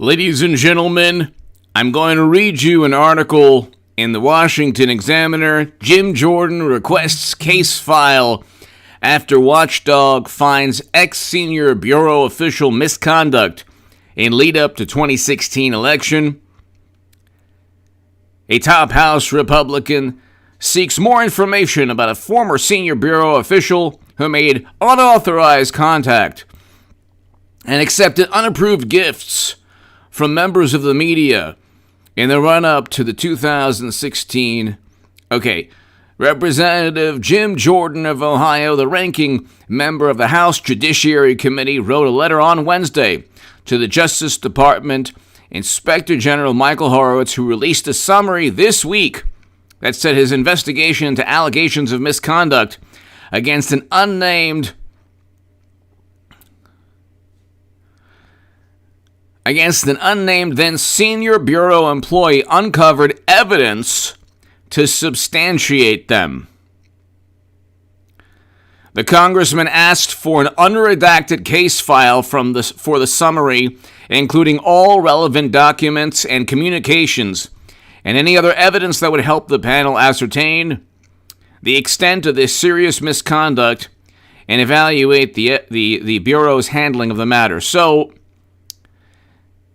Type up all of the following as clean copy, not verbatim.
Ladies and gentlemen, I'm going to read you an article in the Washington Examiner. Jim Jordan requests case file after watchdog finds ex-senior bureau official misconduct in lead-up to 2016 election. A top House Republican seeks more information about a former senior bureau official who made unauthorized contact and accepted unapproved gifts from members of the media in the run-up to the 2016. Representative Jim Jordan of Ohio, the ranking member of the House Judiciary Committee, wrote a letter on Wednesday to the Justice Department Inspector General Michael Horowitz, who released a summary this week that said his investigation into allegations of misconduct against an unnamed then senior bureau employee uncovered evidence to substantiate them. The congressman asked for an unredacted case file for the summary, including all relevant documents and communications, and any other evidence that would help the panel ascertain the extent of this serious misconduct and evaluate the Bureau's handling of the matter. So,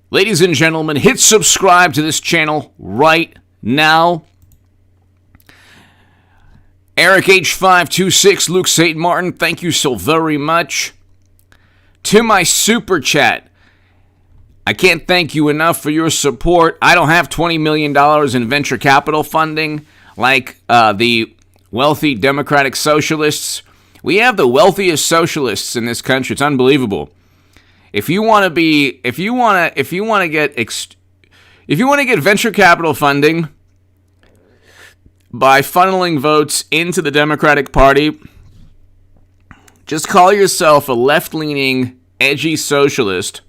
ladies and gentlemen, hit subscribe to this channel right now. Eric H526, Luke St. Martin, thank you so very much. To my super chat, I can't thank you enough for your support. I don't have $20 million in venture capital funding like the wealthy Democratic socialists. We have the wealthiest socialists in this country. It's unbelievable. If you want to get venture capital funding by funneling votes into the Democratic Party, just call yourself a left-leaning, edgy socialist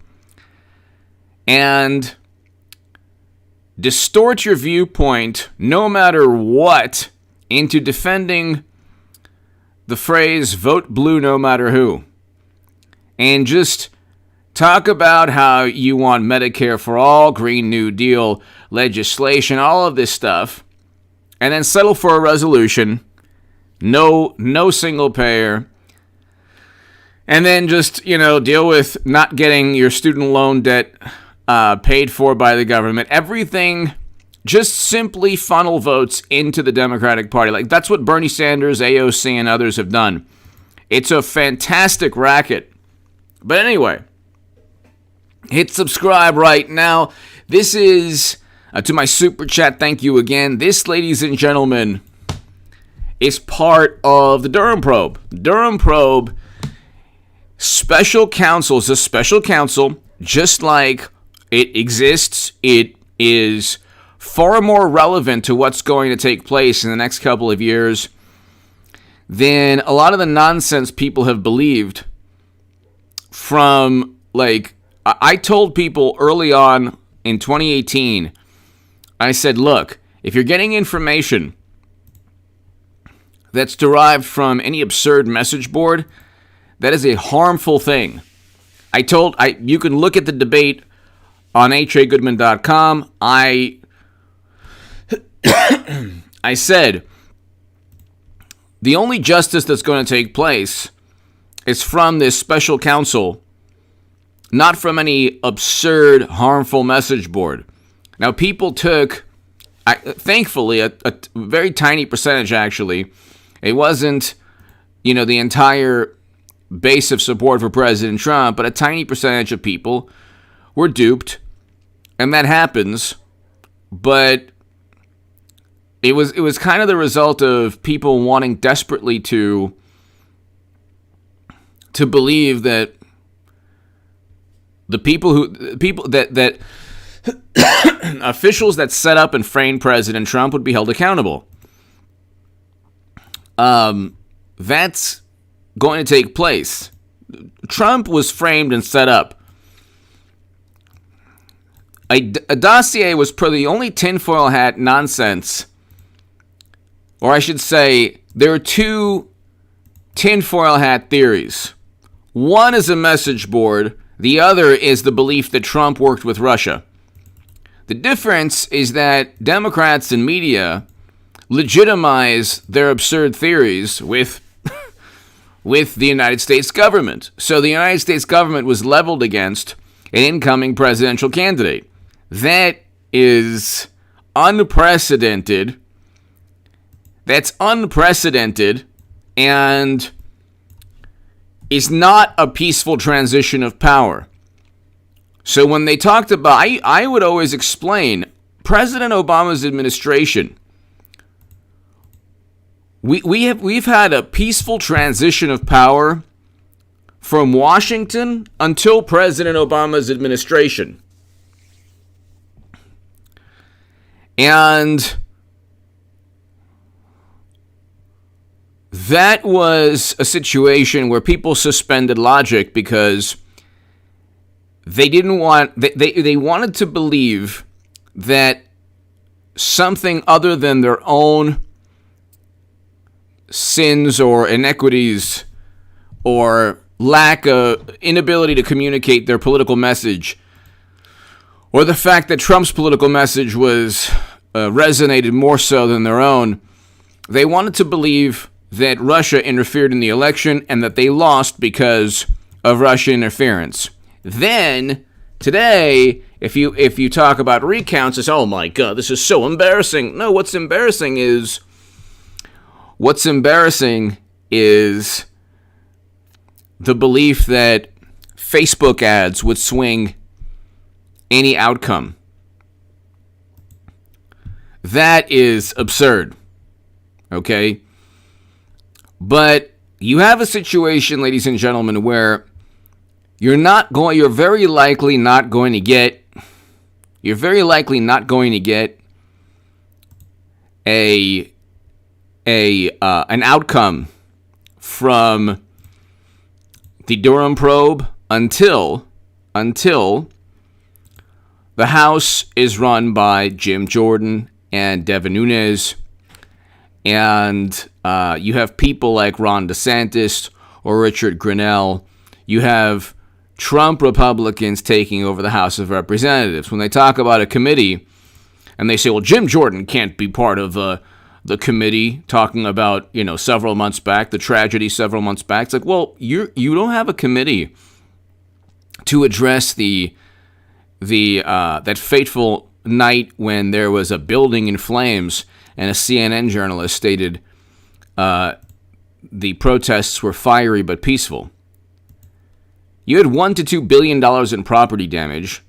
and distort your viewpoint, no matter what, into defending the phrase, vote blue no matter who. And just talk about how you want Medicare for all, Green New Deal legislation, all of this stuff, and then settle for a resolution, no single payer, and then just, deal with not getting your student loan debt paid for by the government. Everything, just simply funnel votes into the Democratic Party. Like, that's what Bernie Sanders, AOC, and others have done. It's a fantastic racket. But anyway, hit subscribe right now. This is, to my super chat, thank you again. This, ladies and gentlemen, is part of the Durham probe. Durham probe, special counsel is a special counsel, just like it exists. It is far more relevant to what's going to take place in the next couple of years than a lot of the nonsense people have believed. From, I told people early on in 2018, I said, look, if you're getting information that's derived from any absurd message board, that is a harmful thing. You can look at the debate on hagoodman.com. I said, the only justice that's going to take place is from this special counsel, not from any absurd, harmful message board. Now, people took, thankfully, a very tiny percentage, actually. It wasn't, the entire base of support for President Trump, but a tiny percentage of people were duped, and that happens. But it was kind of the result of people wanting desperately to believe that the people that officials that set up and framed President Trump would be held accountable. That's going to take place. Trump was framed and set up. A dossier was the only tinfoil hat nonsense, or I should say, there are two tinfoil hat theories. One is a message board The other is the belief that Trump worked with Russia. The difference is that Democrats and media legitimize their absurd theories with the United States government. So the United States government was leveled against an incoming presidential candidate. That is unprecedented. That's unprecedented and is not a peaceful transition of power. So when they talked about, I would always explain, President Obama's administration, we've had a peaceful transition of power from Washington until President Obama's administration. And that was a situation where people suspended logic because they didn't want, they wanted to believe that something other than their own sins or inequities or lack of inability to communicate their political message, or the fact that Trump's political message was resonated more so than their own, they wanted to believe that Russia interfered in the election and that they lost because of Russian interference. Then, today, if you talk about recounts, it's, oh my God, this is so embarrassing. No, what's embarrassing is the belief that Facebook ads would swing any outcome. That is absurd. Okay? But you have a situation, ladies and gentlemen, where you're very likely not going to get an outcome from the Durham probe until the House is run by Jim Jordan and Devin Nunes, and you have people like Ron DeSantis or Richard Grenell. You have Trump Republicans taking over the House of Representatives. When they talk about a committee, and they say, well, Jim Jordan can't be part of the committee, talking about, several months back, the tragedy several months back. It's like, well, you don't have a committee to address that fateful night when there was a building in flames and a CNN journalist stated the protests were fiery but peaceful. You had $1 to $2 billion in property damage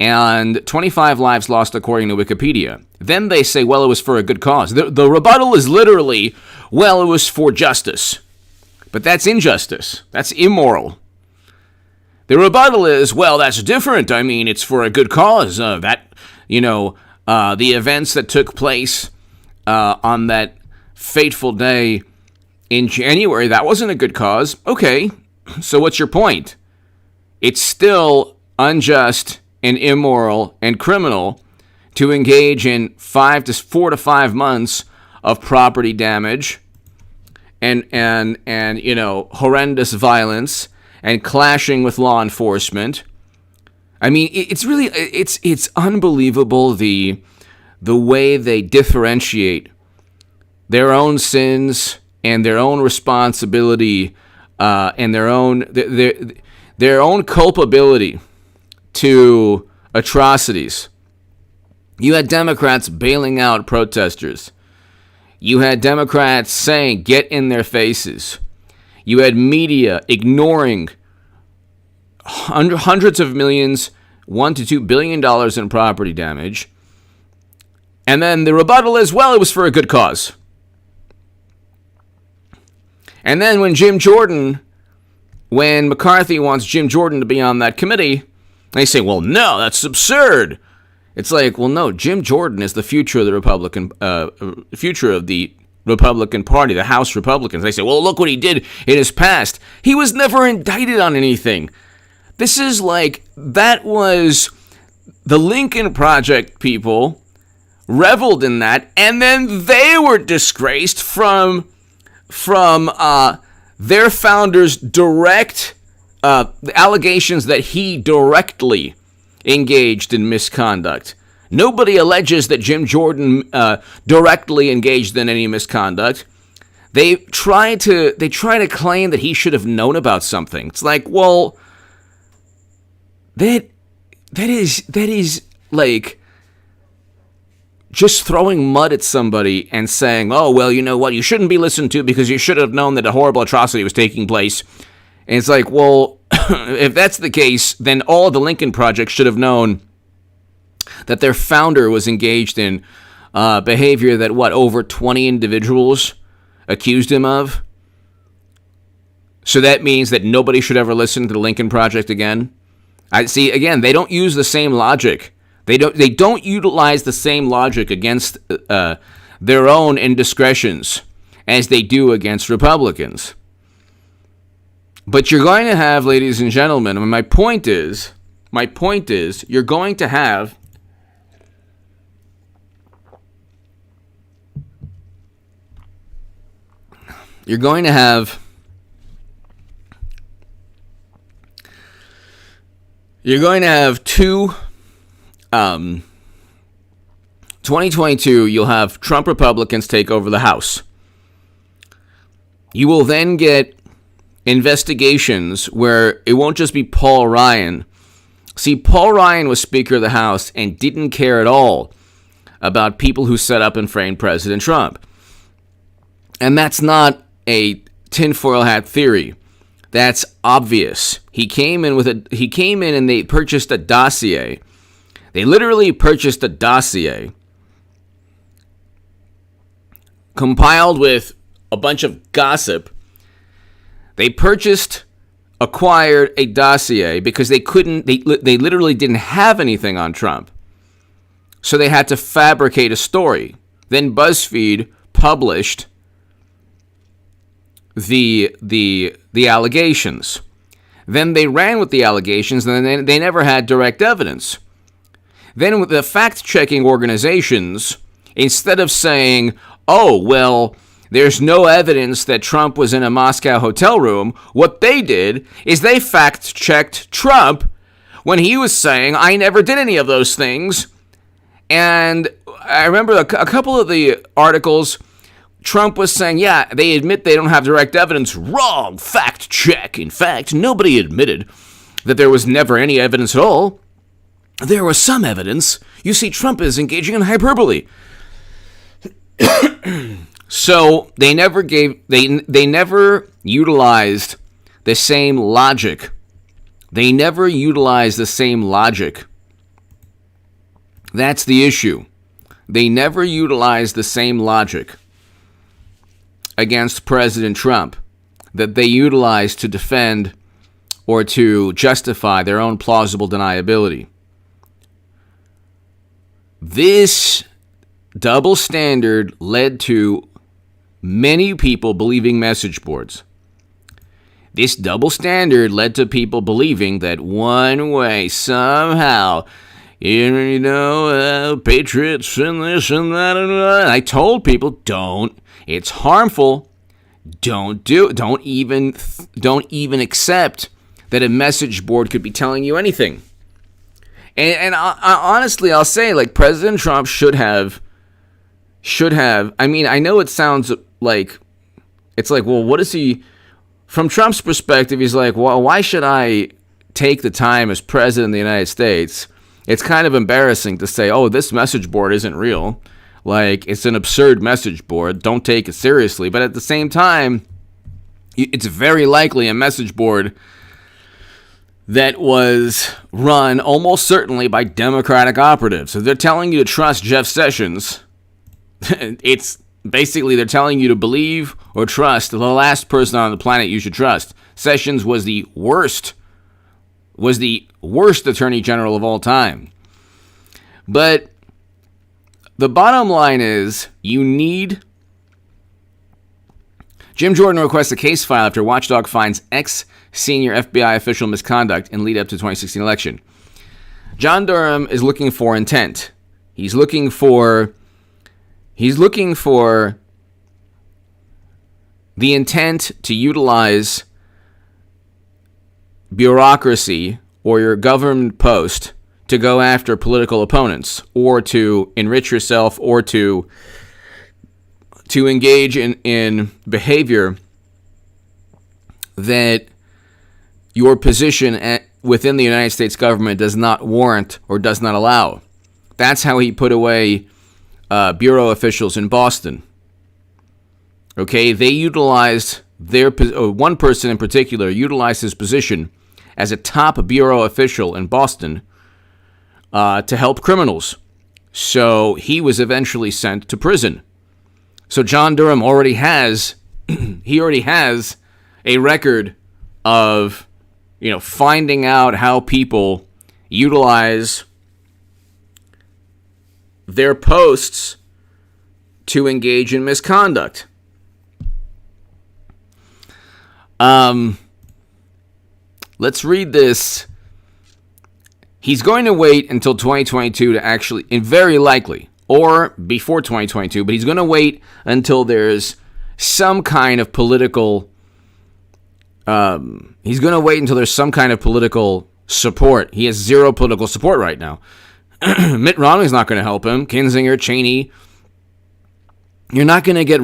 and 25 lives lost according to Wikipedia. Then they say, well, it was for a good cause. The rebuttal is literally, well, it was for justice. But that's injustice. That's immoral. The rebuttal is, well, that's different. I mean, it's for a good cause. The events that took place on that fateful day in January, that wasn't a good cause. Okay, so what's your point? It's still unjust and immoral and criminal to engage in 4 to 5 months of property damage and horrendous violence and clashing with law enforcement. I mean, it's unbelievable the way they differentiate their own sins and their own responsibility and their own culpability to atrocities. You had Democrats bailing out protesters. You had Democrats saying, get in their faces. You had media ignoring hundreds of millions, $1 to $2 billion in property damage. And then the rebuttal is, well, it was for a good cause. And then when McCarthy wants Jim Jordan to be on that committee, they say, well, no, that's absurd. It's like, well, no, Jim Jordan is the future of the Republican Party, the House Republicans. They say, well, look what he did in his past. He was never indicted on anything. This is like, that was the Lincoln Project people reveled in that, and then they were disgraced from their founders' direct the allegations that he directly engaged in misconduct. Nobody alleges that Jim Jordan directly engaged in any misconduct. They try to claim that he should have known about something. It's like, well, that is like just throwing mud at somebody and saying, oh, well, you know what, you shouldn't be listened to because you should have known that a horrible atrocity was taking place. And it's like, well, if that's the case, then all of the Lincoln Project should have known that their founder was engaged in behavior that, over 20 individuals accused him of? So that means that nobody should ever listen to the Lincoln Project again? I see, again, they don't use the same logic. They don't utilize the same logic against their own indiscretions as they do against Republicans. But you're going to have, ladies and gentlemen, my point is, you're going to have two 2022, you'll have Trump Republicans take over the House. You will then get investigations where it won't just be Paul Ryan. See, Paul Ryan was Speaker of the House and didn't care at all about people who set up and framed President Trump. And that's not a tinfoil hat theory. That's obvious. He came in and they purchased a dossier. They literally purchased a dossier compiled with a bunch of gossip. They acquired a dossier because they literally didn't have anything on Trump. So they had to fabricate a story. Then BuzzFeed published the allegations. Then they ran with the allegations, and then they never had direct evidence. Then with the fact-checking organizations, instead of saying, oh, well, there's no evidence that Trump was in a Moscow hotel room, what they did is they fact-checked Trump when he was saying, I never did any of those things. And I remember a couple of the articles, Trump was saying, yeah, they admit they don't have direct evidence. Wrong. Fact check. In fact, nobody admitted that there was never any evidence at all. There was some evidence. You see, Trump is engaging in hyperbole. So they never utilized the same logic. They never utilized the same logic. That's the issue. They never utilized the same logic against President Trump that they utilized to defend or to justify their own plausible deniability. This double standard led to many people believing message boards. This double standard led to people believing that one way, somehow, patriots and this and that. And I told people, don't. It's harmful. Don't do it. Don't even accept that a message board could be telling you anything. And honestly, I'll say, like, President Trump should have. I mean, I know it sounds like it's like, well, what is he? From Trump's perspective, he's like, well, why should I take the time as president of the United States? It's kind of embarrassing to say, oh, this message board isn't real. Like, it's an absurd message board. Don't take it seriously. But at the same time, it's very likely a message board that was run almost certainly by Democratic operatives. So they're telling you to trust Jeff Sessions. It's basically they're telling you to believe or trust the last person on the planet you should trust. Sessions was the worst attorney general of all time. But the bottom line is Jim Jordan requests a case file after watchdog finds ex-senior FBI official misconduct in lead up to 2016 election. John Durham is looking for intent. He's looking for the intent to utilize bureaucracy or your government post to go after political opponents or to enrich yourself or to engage in behavior that your position within the United States government does not warrant or does not allow. That's how he put away bureau officials in Boston. Okay, they utilized one person in particular utilized his position as a top bureau official in Boston to help criminals. So he was eventually sent to prison. So John Durham already has a record of, finding out how people utilize their posts to engage in misconduct. Let's read this. He's going to wait until 2022 to actually, and very likely, or before 2022, but he's going to wait until there's some kind of political, support. He has zero political support right now. Mitt Romney's not going to help him. Kinzinger, Cheney. You're not going to get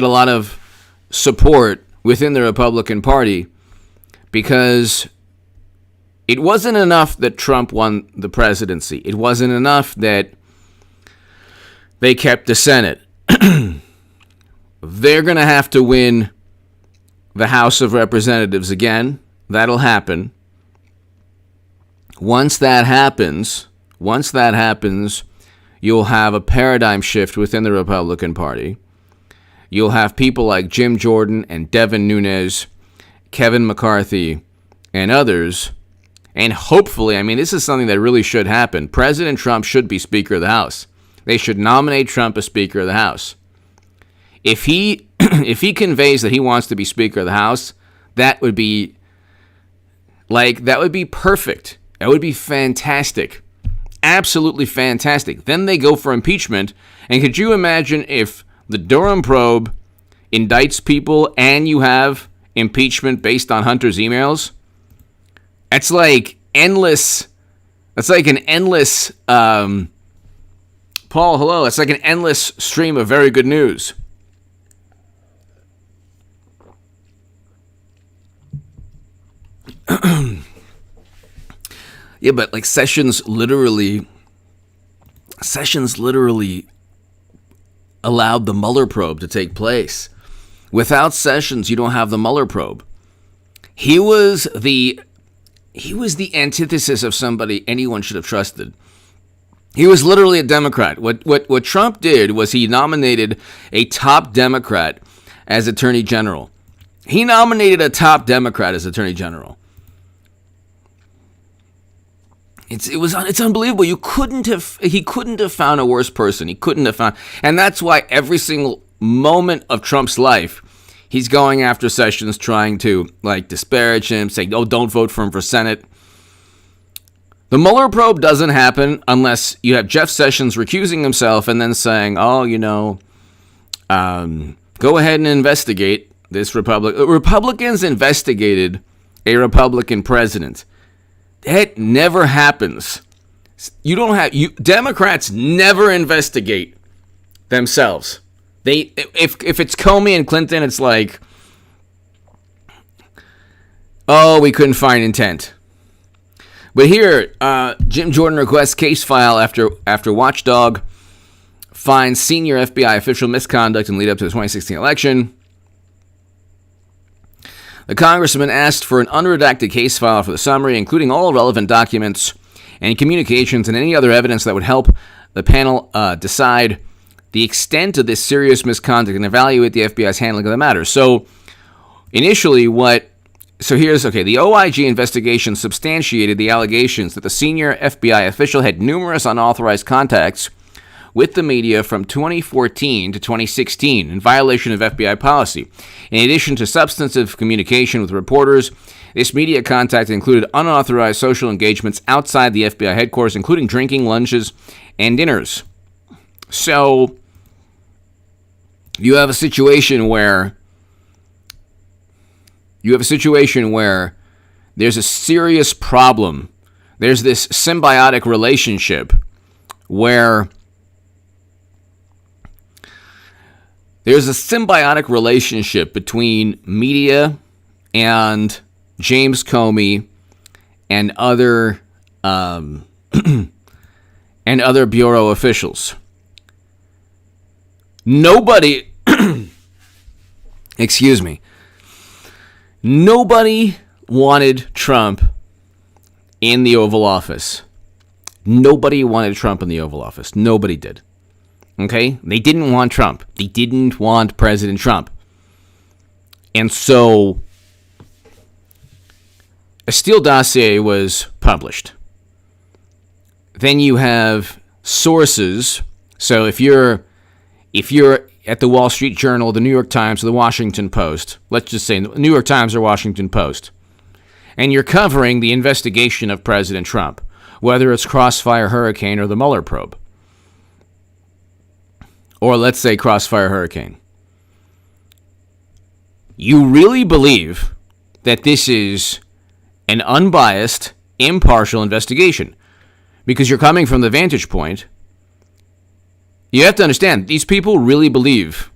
a lot of support within the Republican Party because it wasn't enough that Trump won the presidency. It wasn't enough that they kept the Senate. They're going to have to win the House of Representatives again. That'll happen. Once that happens, you'll have a paradigm shift within the Republican Party. You'll have people like Jim Jordan and Devin Nunes, Kevin McCarthy, and others. And hopefully, this is something that really should happen. President Trump should be Speaker of the House. They should nominate Trump as Speaker of the House. If he conveys that he wants to be Speaker of the House, that would be perfect. That would be fantastic. Absolutely fantastic. Then they go for impeachment. And could you imagine if the Durham probe indicts people and you have impeachment based on Hunter's emails? That's like endless. That's like an endless, Paul, hello. It's like an endless stream of very good news. Yeah, but like Sessions literally allowed the Mueller probe to take place. Without Sessions, you don't have the Mueller probe. He was the antithesis of somebody anyone should have trusted. He was literally a Democrat. What Trump did was he nominated a top Democrat as Attorney General. He nominated a top Democrat as Attorney General. It's unbelievable. He couldn't have found a worse person. He couldn't have found, and that's why every single moment of Trump's life, he's going after Sessions, trying to disparage him, saying, "Oh, don't vote for him for Senate." The Mueller probe doesn't happen unless you have Jeff Sessions recusing himself and then saying, "Oh, go ahead and investigate this Republicans investigated a Republican president." That never happens. Democrats never investigate themselves. If it's Comey and Clinton, it's like, oh, we couldn't find intent. But here, Jim Jordan requests case file after watchdog finds senior FBI official misconduct in lead up to the 2016 election. The congressman asked for an unredacted case file for the summary, including all relevant documents and communications and any other evidence that would help the panel decide the extent of this serious misconduct and evaluate the FBI's handling of the matter. So initially the OIG investigation substantiated the allegations that the senior FBI official had numerous unauthorized contacts with the media from 2014 to 2016 in violation of FBI policy. In addition to substantive communication with reporters, this media contact included unauthorized social engagements outside the FBI headquarters, including drinking, lunches, and dinners. So you have a situation where there's a serious problem. There's this symbiotic relationship where there's a symbiotic relationship between media and James Comey and other and other bureau officials. Nobody, excuse me, nobody wanted Trump in the Oval Office. Nobody wanted Trump in the Oval Office. Nobody did. Okay? They didn't want Trump. They didn't want President Trump. And so a Steele dossier was published. Then you have sources. So if you're at the Wall Street Journal, the New York Times, or the Washington Post, let's just say the New York Times or Washington Post, and you're covering the investigation of President Trump, whether it's Crossfire Hurricane or the Mueller probe, or let's say Crossfire Hurricane, you really believe that this is an unbiased, impartial investigation, because you're coming from the vantage point. You have to understand, these people really believe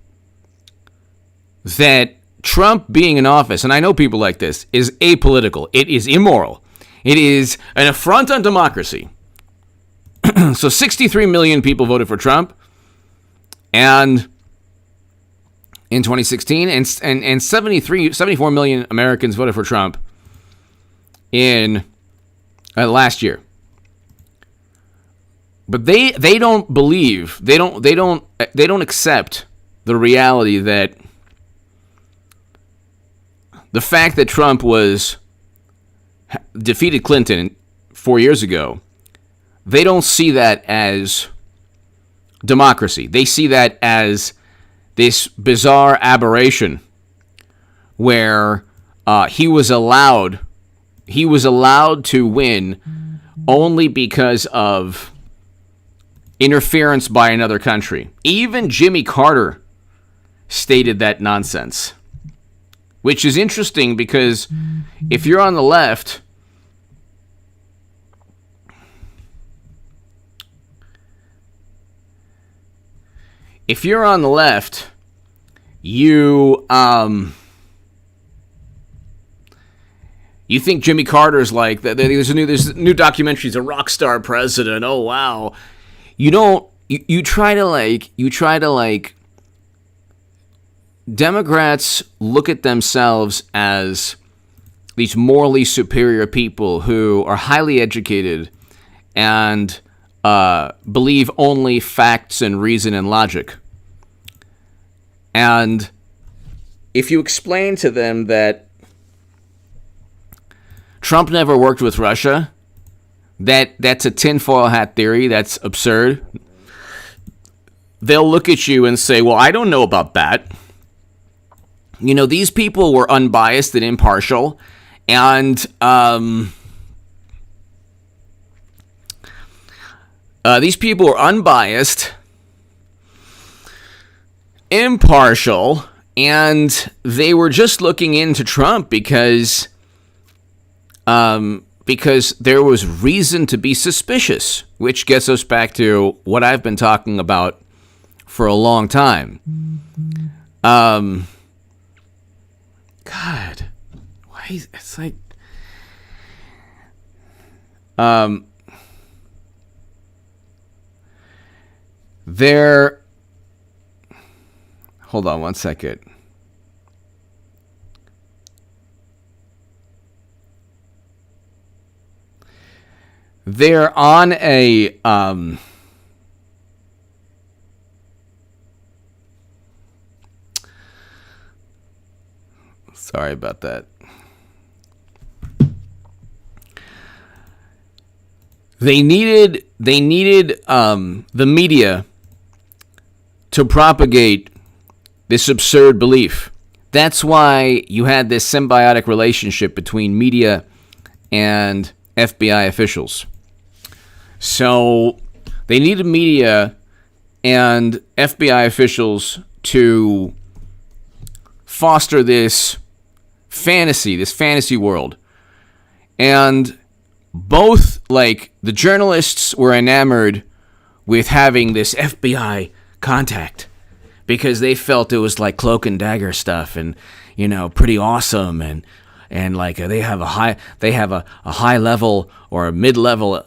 that Trump being in office, and I know people like this, is apolitical. It is immoral. It is an affront on democracy. So 63 million people voted for Trump and in 2016, and 74 million Americans voted for Trump in last year. But they don't believe, they don't accept the reality that the fact that Trump defeated Clinton 4 years ago, they don't see that as democracy. They see that as this bizarre aberration where he was allowed to win only because of interference by another country. Even Jimmy Carter stated that nonsense, which is interesting because if you're on the left, you think Jimmy Carter's like, there's a new documentary, he's a rock star president. Oh wow. You try to Democrats look at themselves as these morally superior people who are highly educated and believe only facts and reason and logic. And if you explain to them that Trump never worked with Russia, that's a tinfoil hat theory, that's absurd, they'll look at you and say, well, I don't know about that. You know, these people were unbiased and impartial, and these people were unbiased, impartial, and they were just looking into Trump because there was reason to be suspicious, which gets us back to what I've been talking about for a long time. God, why is it's like there. Hold on one second. They're on a sorry about that. They needed the media to propagate this absurd belief. That's why you had this symbiotic relationship between media and FBI officials. So they needed media and FBI officials to foster this fantasy world. And both, like, the journalists were enamored with having this FBI contact because they felt it was like cloak and dagger stuff and, you know, pretty awesome, and like they have a high level or a mid-level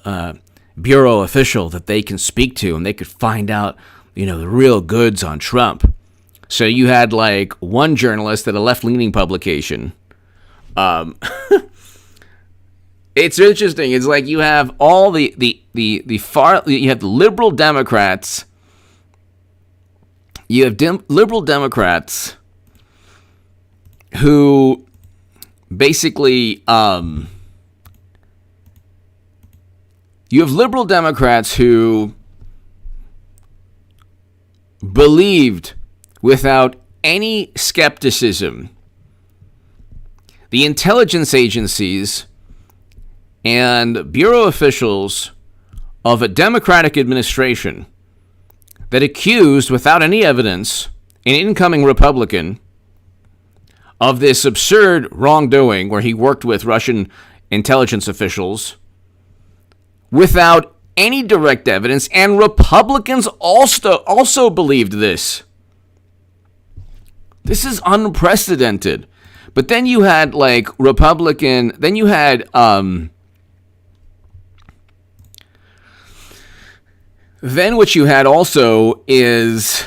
bureau official that they can speak to, and they could find out, you know, the real goods on Trump. So you had like one journalist at a left-leaning publication. It's interesting. It's like you have all the far, you have the liberal Democrats. You have liberal Democrats who basically, you have liberal Democrats who believed without any skepticism the intelligence agencies and bureau officials of a Democratic administration that accused, without any evidence, an incoming Republican of this absurd wrongdoing where he worked with Russian intelligence officials without any direct evidence, and Republicans also believed this. This is unprecedented. But then you had like then what you had also is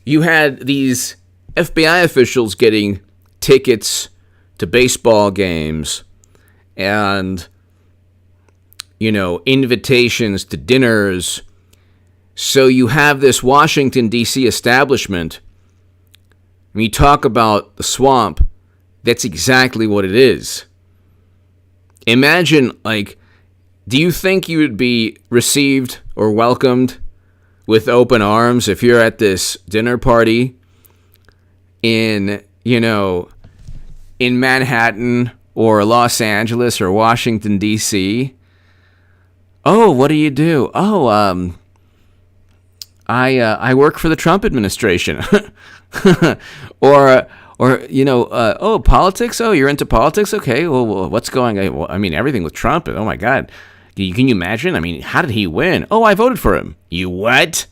you had these FBI officials getting tickets to baseball games and, you know, invitations to dinners. So you have this Washington, D.C. establishment. When you talk about the swamp, that's exactly what it is. Imagine, like, do you think you would be received or welcomed with open arms if you're at this dinner party in, you know, in Manhattan or Los Angeles or Washington, D.C.? Oh, what do you do? Oh, I work for the Trump administration. Or you know, oh, politics? Oh, you're into politics? Okay, well, what's going on? Well, I mean, everything with Trump. Oh, my God. Can you imagine? I mean, how did he win? Oh, I voted for him. You what?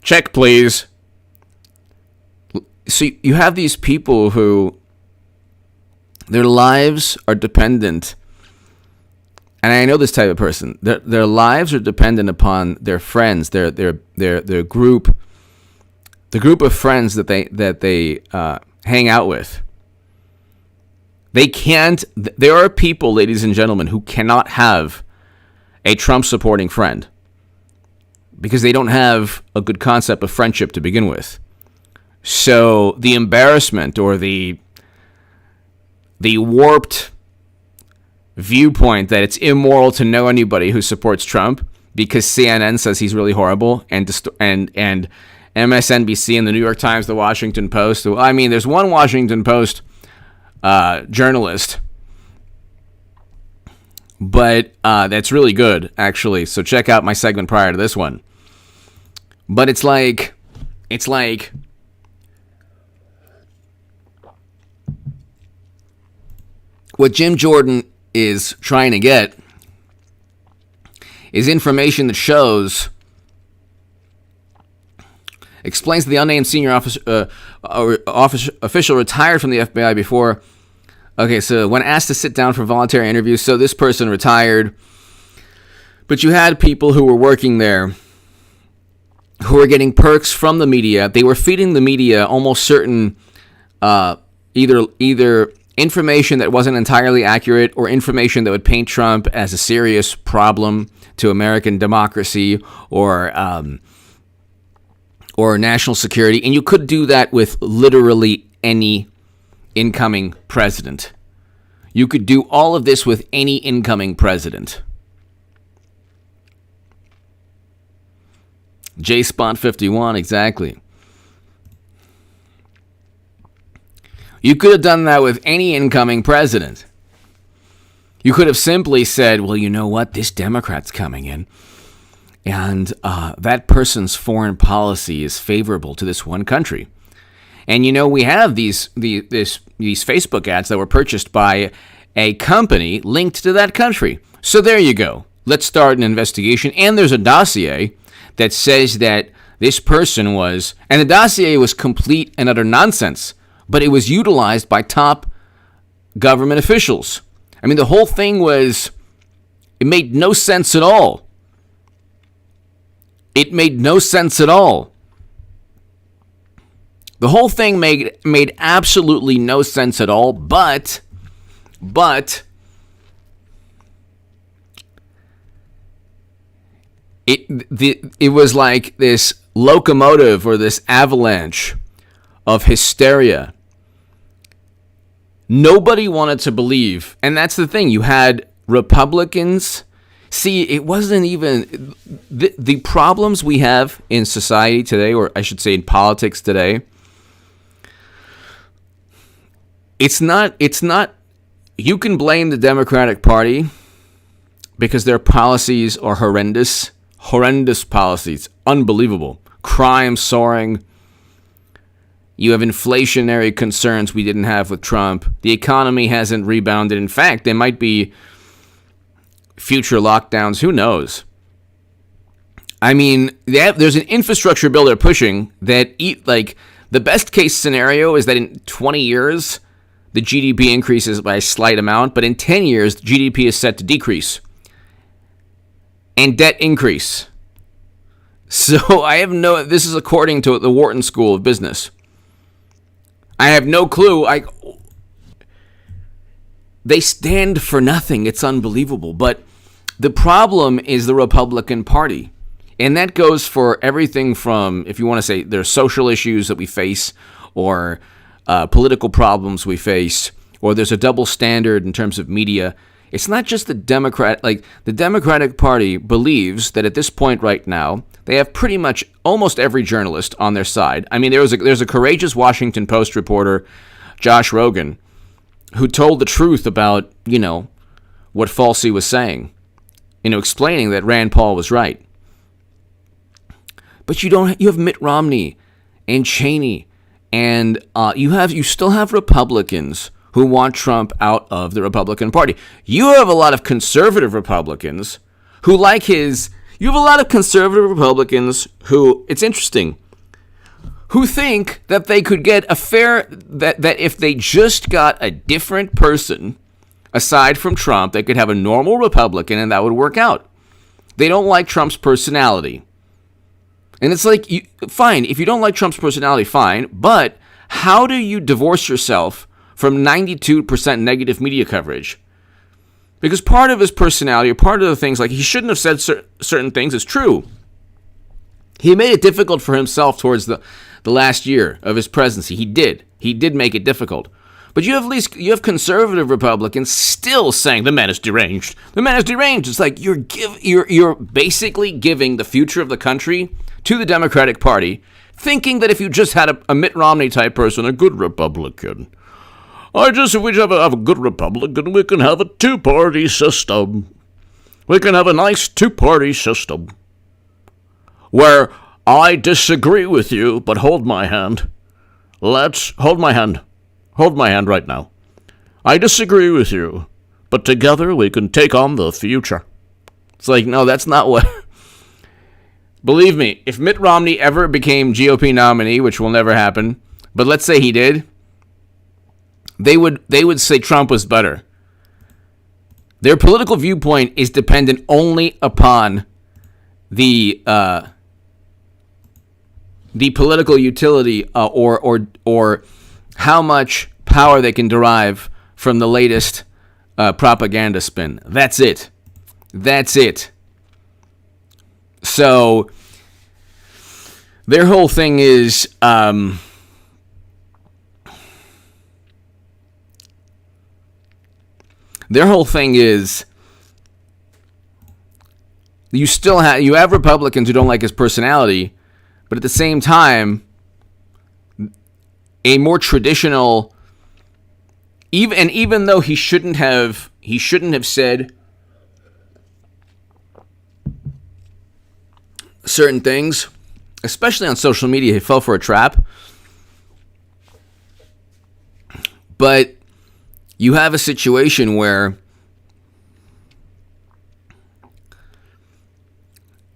Check, please. So you have these people who their lives are dependent, and I know this type of person. Their lives are dependent upon their friends, their group. The group of friends that they hang out with. They can't. There are people, ladies and gentlemen, who cannot have a Trump-supporting friend because they don't have a good concept of friendship to begin with. So the embarrassment or the warped viewpoint that it's immoral to know anybody who supports Trump because CNN says he's really horrible and MSNBC and the New York Times, the Washington Post. I mean, there's one Washington Post journalist, but that's really good, actually. So check out my segment prior to this one. But it's like what Jim Jordan is trying to get is information that explains that the unnamed senior official retired from the FBI before. Okay, so when asked to sit down for voluntary interviews, so this person retired, but you had people who were working there who were getting perks from the media. They were feeding the media almost certain either information that wasn't entirely accurate or information that would paint Trump as a serious problem to American democracy or national security, and you could do that with literally any incoming president. You could do all of this with any incoming president. J-Spot 51, exactly. You could have done that with any incoming president. You could have simply said, well, you know what? This Democrat's coming in. And that person's foreign policy is favorable to this one country. And we have these Facebook ads that were purchased by a company linked to that country. So there you go. Let's start an investigation. And there's a dossier that says that this person was, and the dossier was complete and utter nonsense, but it was utilized by top government officials. I mean, the whole thing it made no sense at all. It made no sense at all. The whole thing made absolutely no sense at all, but it was like this locomotive or this avalanche of hysteria. Nobody wanted to believe, and that's the thing. You had Republicans. See, it wasn't even the problems we have in society today, or I should say in politics today. It's not, you can blame the Democratic Party because their policies are horrendous policies, unbelievable. Crime soaring. You have inflationary concerns we didn't have with Trump. The economy hasn't rebounded. In fact, there might be future lockdowns. Who knows? I mean, there's an infrastructure bill they're pushing that, the best case scenario is that in 20 years, the GDP increases by a slight amount, but in 10 years, GDP is set to decrease and debt increase. So this is according to the Wharton School of Business. I have no clue. They stand for nothing. It's unbelievable. But the problem is the Republican Party. And that goes for everything from, if you want to say, there's social issues that we face, or political problems we face, or there's a double standard in terms of media. It's not just the Democratic Party believes that at this point right now, they have pretty much almost every journalist on their side. I mean, there's a courageous Washington Post reporter, Josh Rogan, who told the truth about, what Falsey was saying, explaining that Rand Paul was right. But you have Mitt Romney and Cheney, and you still have Republicans who want Trump out of the Republican Party. You have a lot of conservative Republicans who like his. You have a lot of conservative Republicans who, it's interesting, who think that they could get that if they just got a different person aside from Trump, they could have a normal Republican and that would work out. They don't like Trump's personality. And it's like, fine, if you don't like Trump's personality, fine, but how do you divorce yourself from 92% negative media coverage? Because part of his personality, or part of the things, like he shouldn't have said certain things, is true. He made it difficult for himself towards the last year of his presidency. He did make it difficult. But you have conservative Republicans still saying the man is deranged. The man is deranged. It's like you're basically giving the future of the country to the Democratic Party, thinking that if you just had a Mitt Romney type person, a good Republican. If we have a good Republican, we can have a two-party system. We can have a nice two-party system where I disagree with you, but hold my hand. Let's hold my hand. Hold my hand right now. I disagree with you, but together we can take on the future. It's like, no, that's not what... Believe me, if Mitt Romney ever became GOP nominee, which will never happen, but let's say he did, they would say Trump was better. Their political viewpoint is dependent only upon the political utility or how much power they can derive from the latest propaganda spin. That's it. So their whole thing is you have Republicans who don't like his personality, but at the same time, a more traditional, even though he shouldn't have said certain things, especially on social media, he fell for a trap. But you have a situation where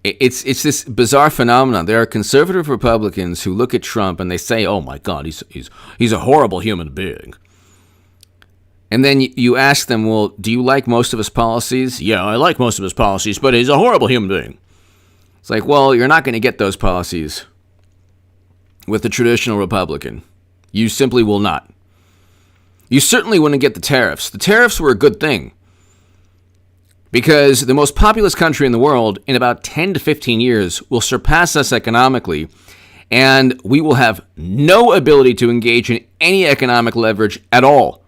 it's this bizarre phenomenon. There are conservative Republicans who look at Trump and they say, "Oh my God, he's a horrible human being." And then you ask them, "Well, do you like most of his policies?" "Yeah, I like most of his policies, but he's a horrible human being." It's like, well, you're not going to get those policies with the traditional Republican. You simply will not. You certainly wouldn't get the tariffs. The tariffs were a good thing because the most populous country in the world in about 10 to 15 years will surpass us economically, and we will have no ability to engage in any economic leverage at all.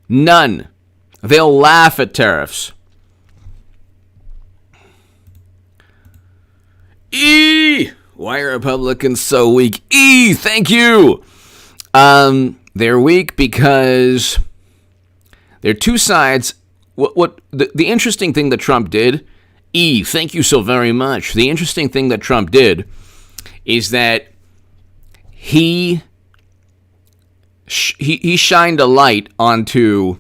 None. They'll laugh at tariffs. Why are Republicans so weak? Thank you. They're weak because they're two sides. The interesting thing that Trump did, thank you so very much. The interesting thing that Trump did is that he shined a light onto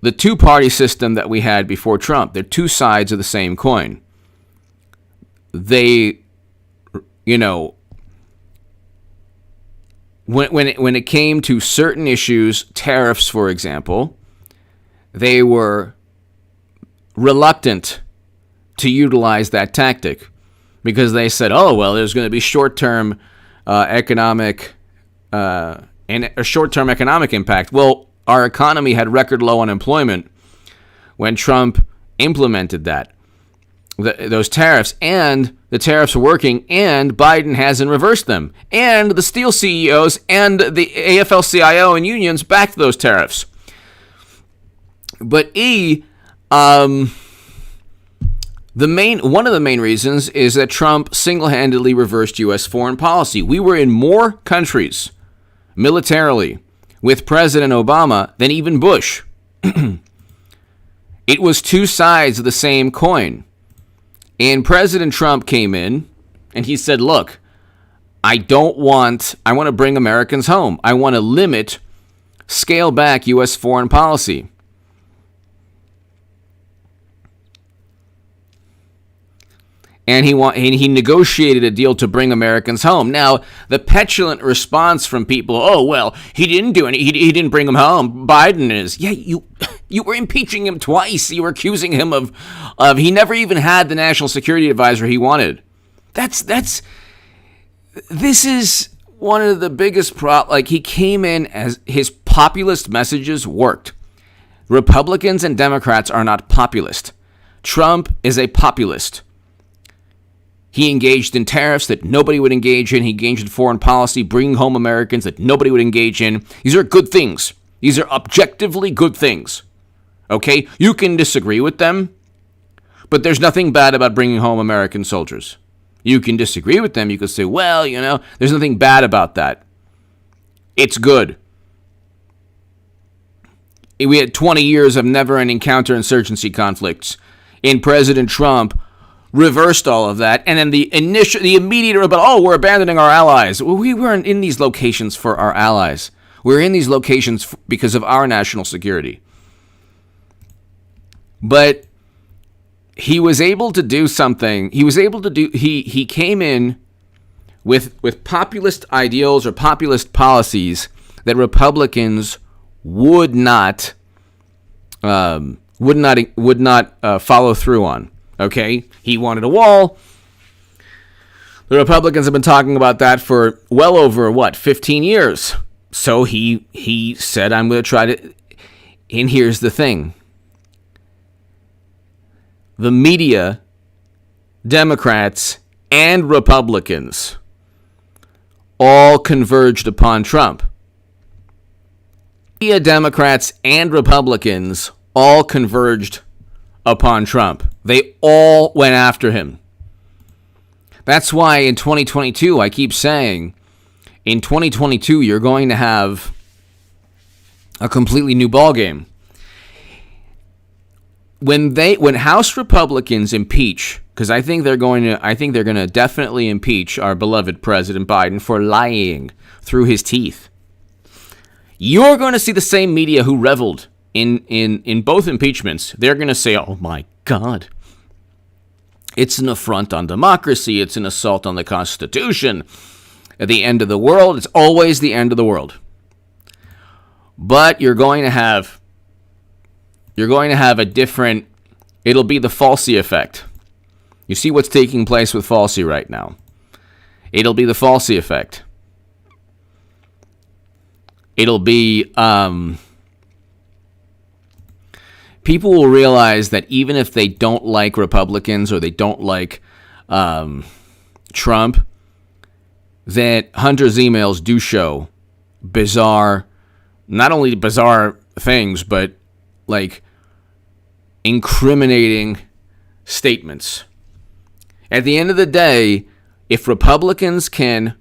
the two-party system that we had before Trump. They're two sides of the same coin. They, when it came to certain issues, tariffs, for example, they were reluctant to utilize that tactic because they said, "Oh, well, there's going to be short-term economic and a short-term economic impact." Well, our economy had record low unemployment when Trump implemented those tariffs, and the tariffs are working, and Biden hasn't reversed them. And the steel CEOs and the AFL-CIO and unions backed those tariffs. But one of the main reasons is that Trump single-handedly reversed U.S. foreign policy. We were in more countries militarily with President Obama than even Bush. It was two sides of the same coin. And President Trump came in and he said, "Look, I want to bring Americans home. I want to scale back U.S. foreign policy." And he negotiated a deal to bring Americans home. Now, the petulant response from people, "Oh, well, he didn't do any. He didn't bring them home. Biden is." Yeah, you were impeaching him twice. You were accusing him of he never even had the national security advisor he wanted. This is one of the biggest he came in as his populist messages worked. Republicans and Democrats are not populist. Trump is a populist. He engaged in tariffs that nobody would engage in. He engaged in foreign policy, bringing home Americans that nobody would engage in. These are good things. These are objectively good things. Okay? You can disagree with them, but there's nothing bad about bringing home American soldiers. You can disagree with them. You can say, well, there's nothing bad about that. It's good. We had 20 years of never-ending counterinsurgency conflicts. And President Trump reversed all of that, and then the immediate rebuttal, we're abandoning our allies. Well, we weren't in these locations for our allies. We're in these locations because of our national security. But he was able to do something. He came in with populist ideals or populist policies that Republicans would not follow through on. Okay, he wanted a wall. The Republicans have been talking about that for well over 15 years. So he said, "I'm going to try to." And here's the thing: the media, Democrats, and Republicans all converged upon Trump. Media, Democrats, and Republicans all converged upon Trump. They all went after him. That's why in 2022, I keep saying, in 2022, you're going to have a completely new ballgame. When House Republicans impeach, because I think they're going to definitely impeach our beloved President Biden for lying through his teeth. you're going to see the same media who reveled in both impeachments. They're going to say, oh my God, it's an affront on democracy. It's an assault on the Constitution. At the end of the world, it's always the end of the world. But you're going to have a different, it'll be the falsy effect. You see what's taking place with falsy right now. It'll be the falsy effect. It'll be, people will realize that even if they don't like Republicans or they don't like Trump, that Hunter's emails do show bizarre, not only bizarre things, but like incriminating statements. At the end of the day, if Republicans can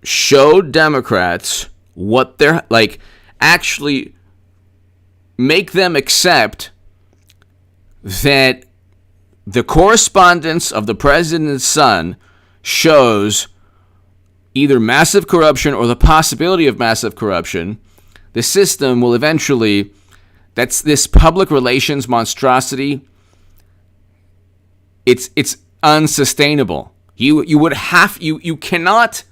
show Democrats what they're like, actually make them accept that the correspondence of the president's son shows either massive corruption or the possibility of massive corruption, the system will eventually, that's this public relations monstrosity, it's unsustainable. You cannot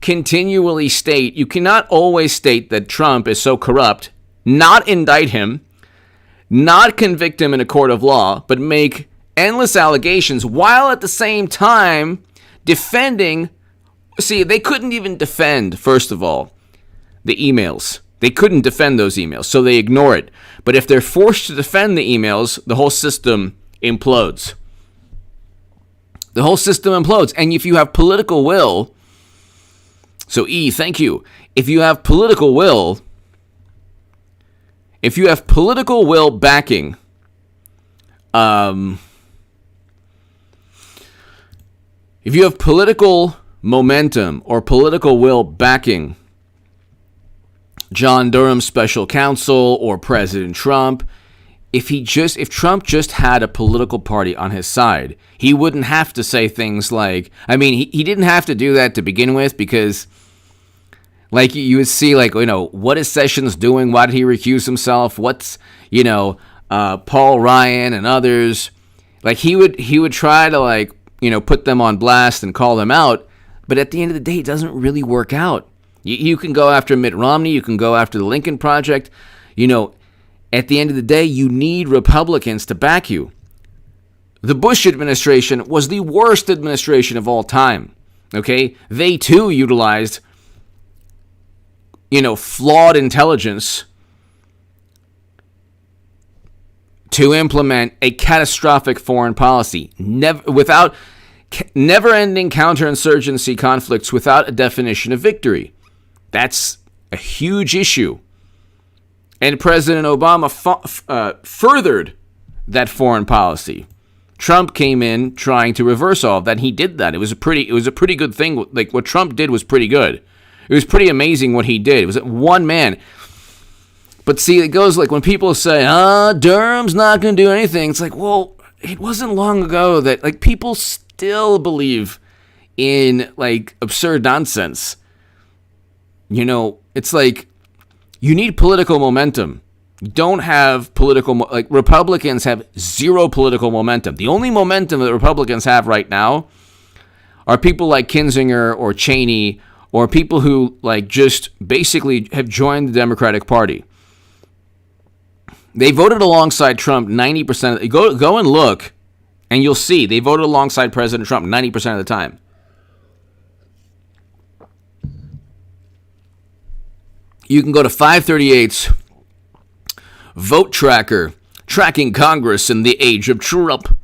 continually state, you cannot always state that Trump is so corrupt, not indict him, not convict him in a court of law, but make endless allegations while at the same time defending. See, they couldn't even defend, first of all, the emails. They couldn't defend those emails, so they ignore it. But if they're forced to defend the emails, the whole system implodes. The whole system implodes. And if you have political will, so thank you. If you have political will backing, if you have political momentum or political will backing John Durham's special counsel or President Trump, if Trump just had a political party on his side, he wouldn't have to say things like, I mean, he didn't have to do that to begin with, because like you would see, like, what is Sessions doing? Why did he recuse himself? What's, Paul Ryan and others, like he would try to, like, put them on blast and call them out. But at the end of the day, it doesn't really work out. You can go after Mitt Romney. You can go after the Lincoln Project. At the end of the day, you need Republicans to back you. The Bush administration was the worst administration of all time. Okay? They too utilized, flawed intelligence to implement a catastrophic foreign policy. Never-ending counterinsurgency conflicts without a definition of victory. That's a huge issue. And President Obama furthered that foreign policy. Trump came in trying to reverse all of that. He did that. It was a pretty good thing. Like, what Trump did was pretty good. It was pretty amazing what he did. It was one man. But see, it goes like when people say, Durham's not going to do anything. It's like, well, it wasn't long ago that, like, people still believe in, like, absurd nonsense. It's like, you need political momentum. You don't have Republicans have zero political momentum. The only momentum that Republicans have right now are people like Kinzinger or Cheney, or people who, like, just basically have joined the Democratic Party. They voted alongside Trump 90%. Go and look, and you'll see they voted alongside President Trump 90% of the time. You can go to 538's vote tracker, tracking Congress in the age of Trump.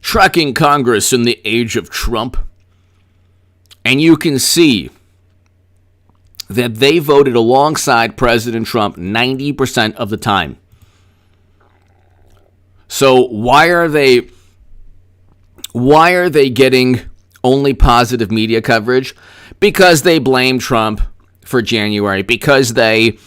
Tracking Congress in the age of Trump. And you can see that they voted alongside President Trump 90% of the time. So why are they getting only positive media coverage? Because they blame Trump for January, because they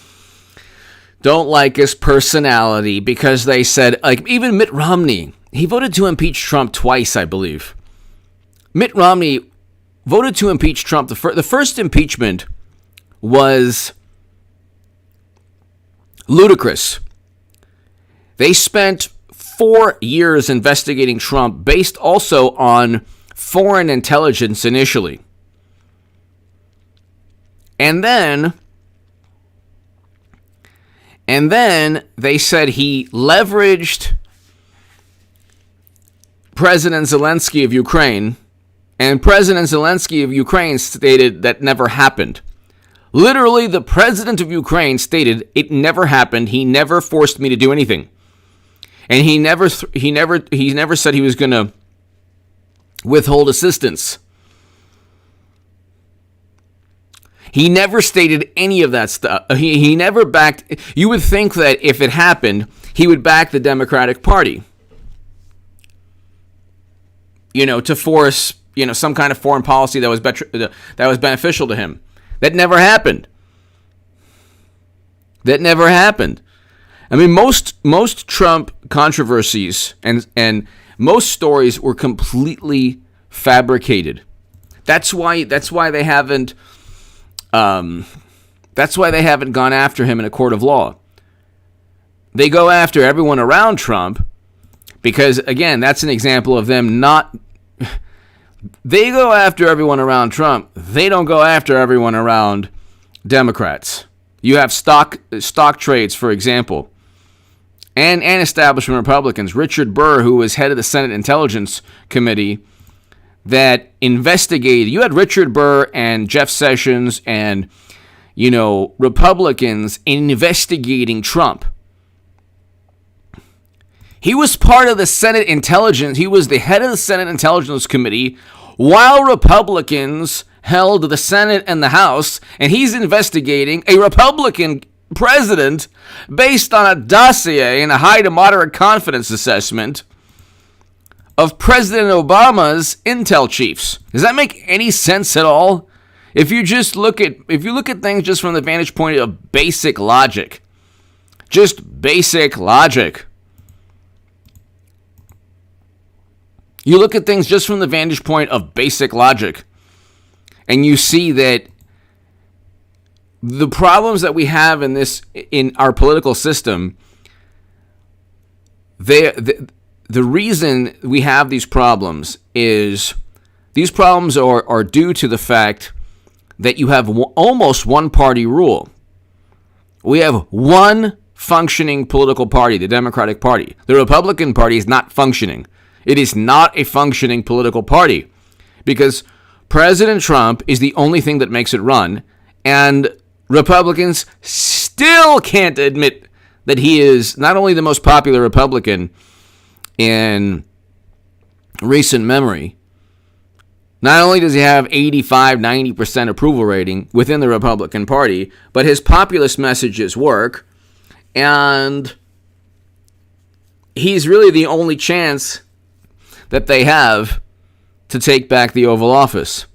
don't like his personality, because they said, like, even Mitt Romney, he voted to impeach Trump twice, I believe. Mitt Romney voted to impeach Trump. The first impeachment was ludicrous. They spent 4 years investigating Trump based also on foreign intelligence initially. And then they said he leveraged President Zelensky of Ukraine, and President Zelensky of Ukraine stated that never happened. Literally, the president of Ukraine stated it never happened. He never forced me to do anything. And he never said he was going to withhold assistance. He never stated any of that stuff. He never backed. You would think that if it happened, he would back the Democratic Party. To force, some kind of foreign policy that was beneficial to him. That never happened. I mean, most Trump controversies and most stories were completely fabricated. That's why they haven't. That's why they haven't gone after him in a court of law. They go after everyone around Trump because, again, that's an example of them not. They go after everyone around Trump. They don't go after everyone around Democrats. You have stock trades, for example, and establishment Republicans. Richard Burr, who was head of the Senate Intelligence Committee, that investigated. You had Richard Burr and Jeff Sessions and, Republicans investigating Trump. He was part of the Senate Intelligence. He was the head of the Senate Intelligence Committee while Republicans held the Senate and the House, and he's investigating a Republican president based on a dossier and a high to moderate confidence assessment of President Obama's intel chiefs. Does that make any sense at all? If you look at things just from the vantage point of basic logic, just basic logic. You look at things just from the vantage point of basic logic, and you see that the problems that we have in our political system, the reason we have these problems is these problems are due to the fact that you have almost one-party rule. We have one functioning political party, the Democratic Party. The Republican Party is not functioning. It is not a functioning political party because President Trump is the only thing that makes it run, and Republicans still can't admit that he is not only the most popular Republican in recent memory, not only does he have 85-90% approval rating within the Republican Party, but his populist messages work, and he's really the only chance that they have to take back the Oval Office.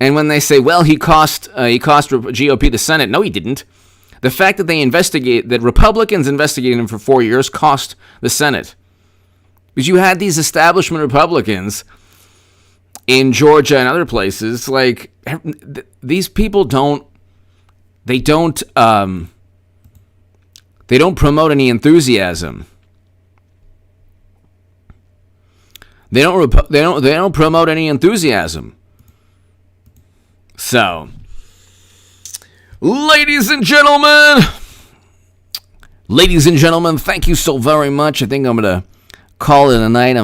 And when they say, well, he cost GOP the Senate, no, he didn't. The fact that Republicans investigated him for 4 years cost the Senate. Because you had these establishment Republicans in Georgia and other places, like, these people don't promote any enthusiasm. They don't promote any enthusiasm. So, ladies and gentlemen, thank you so very much. I think I'm gonna call it a night.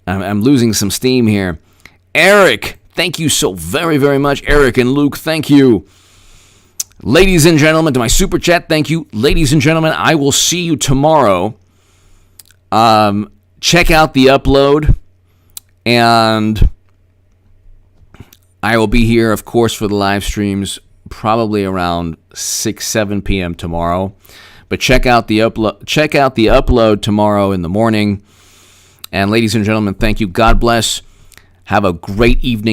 I'm losing some steam here. Eric, thank you so very, very much. Eric and Luke, thank you. Ladies and gentlemen, to my super chat, thank you. Ladies and gentlemen, I will see you tomorrow. Check out the upload, and I will be here, of course, for the live streams, probably around 6-7 p.m. tomorrow. But check out the upload tomorrow in the morning. And ladies and gentlemen, thank you. God bless. Have a great evening.